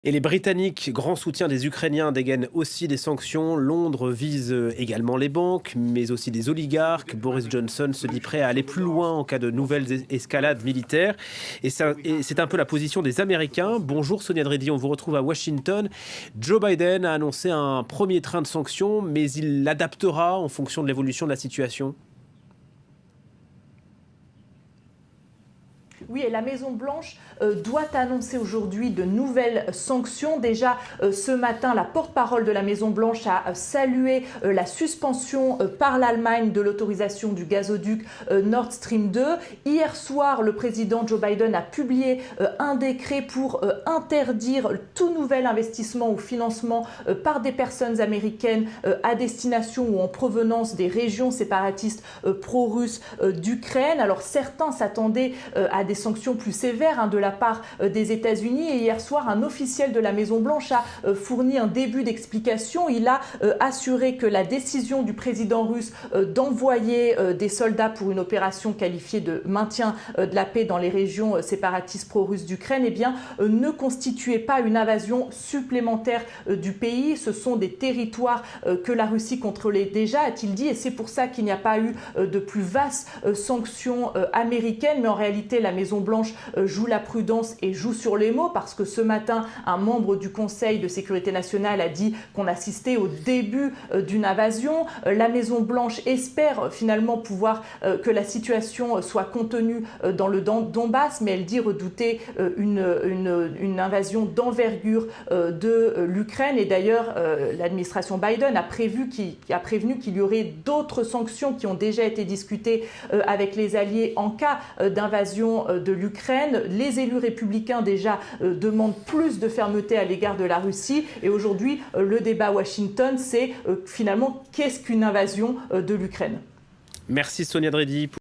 Et les Britanniques, grand soutien des Ukrainiens, dégainent aussi des sanctions. Londres vise également les banques, mais aussi des oligarques. Boris Johnson se dit prêt à aller plus loin en cas de nouvelles escalades militaires. Et c'est un peu la position des Américains. Bonjour Sonia Dredi, on vous retrouve à Washington. Joe Biden a annoncé un premier train de sanctions, mais il l'adaptera en fonction de l'évolution de la situation. Oui, et la Maison-Blanche doit annoncer aujourd'hui de nouvelles sanctions. Déjà, ce matin, la porte-parole de la Maison-Blanche a salué la suspension par l'Allemagne de l'autorisation du gazoduc Nord Stream 2. Hier soir, le président Joe Biden a publié un décret pour interdire tout nouvel investissement ou financement par des personnes américaines à destination ou en provenance des régions séparatistes pro-russes d'Ukraine. Alors certains s'attendaient à des sanctions plus sévères de la part des États-Unis. Et hier soir, un officiel de la Maison-Blanche a fourni un début d'explication. Il a assuré que la décision du président russe d'envoyer des soldats pour une opération qualifiée de maintien de la paix dans les régions séparatistes pro-russes d'Ukraine, eh bien, ne constituait pas une invasion supplémentaire du pays. Ce sont des territoires que la Russie contrôlait déjà, a-t-il dit, et c'est pour ça qu'il n'y a pas eu de plus vastes sanctions américaines. Mais en réalité, la Maison-Blanche joue la prudence et joue sur les mots, parce que ce matin, un membre du Conseil de sécurité nationale a dit qu'on assistait au début d'une invasion. La Maison-Blanche espère finalement pouvoir que la situation soit contenue dans le Donbass, mais elle dit redouter une invasion d'envergure de l'Ukraine. Et d'ailleurs, l'administration Biden a prévenu qu'il y aurait d'autres sanctions qui ont déjà été discutées avec les alliés en cas d'invasion de l'Ukraine. Les élus républicains déjà demandent plus de fermeté à l'égard de la Russie. Et aujourd'hui, le débat à Washington, c'est finalement qu'est-ce qu'une invasion de l'Ukraine? Merci Sonia Dredi.